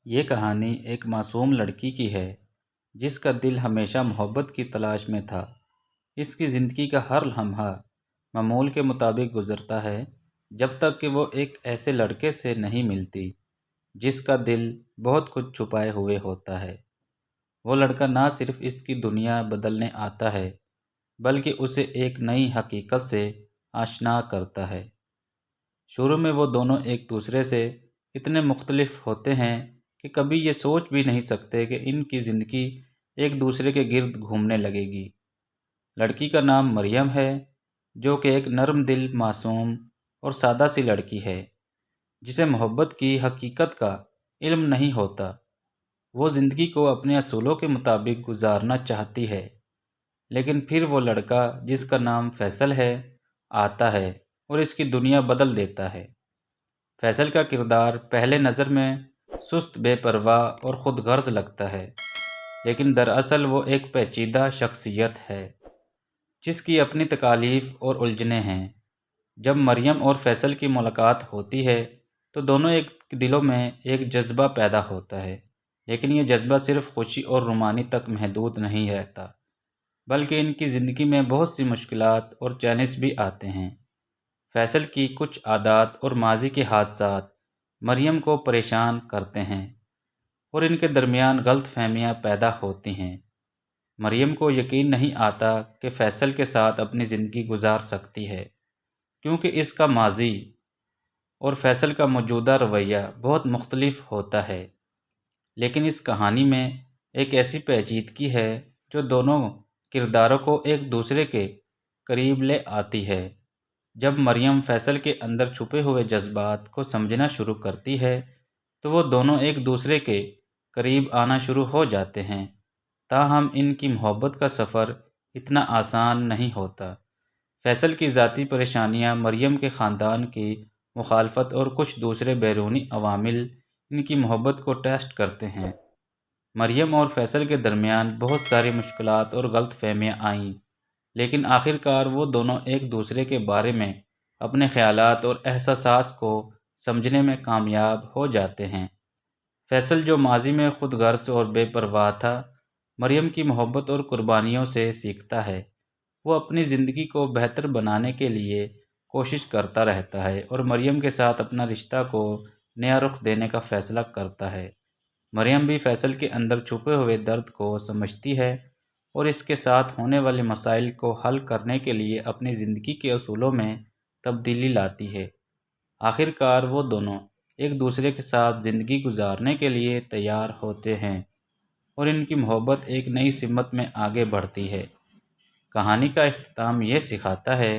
یہ کہانی ایک معصوم لڑکی کی ہے جس کا دل ہمیشہ محبت کی تلاش میں تھا۔ اس کی زندگی کا ہر لمحہ معمول کے مطابق گزرتا ہے جب تک کہ وہ ایک ایسے لڑکے سے نہیں ملتی جس کا دل بہت کچھ چھپائے ہوئے ہوتا ہے۔ وہ لڑکا نہ صرف اس کی دنیا بدلنے آتا ہے بلکہ اسے ایک نئی حقیقت سے آشنا کرتا ہے۔ شروع میں وہ دونوں ایک دوسرے سے اتنے مختلف ہوتے ہیں کہ کبھی یہ سوچ بھی نہیں سکتے کہ ان کی زندگی ایک دوسرے کے گرد گھومنے لگے گی۔ لڑکی کا نام مریم ہے، جو کہ ایک نرم دل، معصوم اور سادہ سی لڑکی ہے جسے محبت کی حقیقت کا علم نہیں ہوتا۔ وہ زندگی کو اپنے اصولوں کے مطابق گزارنا چاہتی ہے، لیکن پھر وہ لڑکا جس کا نام فیصل ہے آتا ہے اور اس کی دنیا بدل دیتا ہے۔ فیصل کا کردار پہلے نظر میں سست، بے پرواہ اور خود غرض لگتا ہے، لیکن دراصل وہ ایک پیچیدہ شخصیت ہے جس کی اپنی تکالیف اور الجھنیں ہیں۔ جب مریم اور فیصل کی ملاقات ہوتی ہے تو دونوں ایک دلوں میں ایک جذبہ پیدا ہوتا ہے، لیکن یہ جذبہ صرف خوشی اور رومانی تک محدود نہیں رہتا، بلکہ ان کی زندگی میں بہت سی مشکلات اور چیلنج بھی آتے ہیں۔ فیصل کی کچھ عادات اور ماضی کے حادثات مریم کو پریشان کرتے ہیں اور ان کے درمیان غلط فہمیاں پیدا ہوتی ہیں۔ مریم کو یقین نہیں آتا کہ فیصل کے ساتھ اپنی زندگی گزار سکتی ہے، کیونکہ اس کا ماضی اور فیصل کا موجودہ رویہ بہت مختلف ہوتا ہے۔ لیکن اس کہانی میں ایک ایسی پیچیدگی ہے جو دونوں کرداروں کو ایک دوسرے کے قریب لے آتی ہے۔ جب مریم فیصل کے اندر چھپے ہوئے جذبات کو سمجھنا شروع کرتی ہے تو وہ دونوں ایک دوسرے کے قریب آنا شروع ہو جاتے ہیں، تاہم ان کی محبت کا سفر اتنا آسان نہیں ہوتا۔ فیصل کی ذاتی پریشانیاں، مریم کے خاندان کی مخالفت اور کچھ دوسرے بیرونی عوامل ان کی محبت کو ٹیسٹ کرتے ہیں۔ مریم اور فیصل کے درمیان بہت ساری مشکلات اور غلط فہمیاں آئیں، لیکن آخر کار وہ دونوں ایک دوسرے کے بارے میں اپنے خیالات اور احساسات کو سمجھنے میں کامیاب ہو جاتے ہیں۔ فیصل، جو ماضی میں خود غرض اور بے پرواہ تھا، مریم کی محبت اور قربانیوں سے سیکھتا ہے۔ وہ اپنی زندگی کو بہتر بنانے کے لیے کوشش کرتا رہتا ہے اور مریم کے ساتھ اپنا رشتہ کو نیا رخ دینے کا فیصلہ کرتا ہے۔ مریم بھی فیصل کے اندر چھپے ہوئے درد کو سمجھتی ہے اور اس کے ساتھ ہونے والے مسائل کو حل کرنے کے لیے اپنی زندگی کے اصولوں میں تبدیلی لاتی ہے۔ آخر کار وہ دونوں ایک دوسرے کے ساتھ زندگی گزارنے کے لیے تیار ہوتے ہیں اور ان کی محبت ایک نئی سمت میں آگے بڑھتی ہے۔ کہانی کا اختتام یہ سکھاتا ہے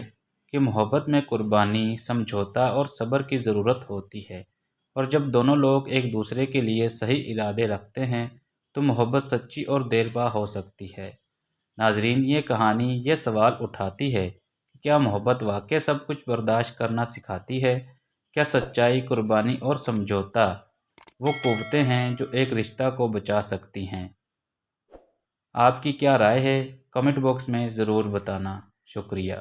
کہ محبت میں قربانی، سمجھوتا اور صبر کی ضرورت ہوتی ہے، اور جب دونوں لوگ ایک دوسرے کے لیے صحیح ارادے رکھتے ہیں تو محبت سچی اور دیرپا ہو سکتی ہے۔ ناظرین، یہ کہانی یہ سوال اٹھاتی ہے کہ کیا محبت واقعی سب کچھ برداشت کرنا سکھاتی ہے؟ کیا سچائی، قربانی اور سمجھوتا وہ قوتیں ہیں جو ایک رشتہ کو بچا سکتی ہیں؟ آپ کی کیا رائے ہے؟ کمنٹ باکس میں ضرور بتانا۔ شکریہ۔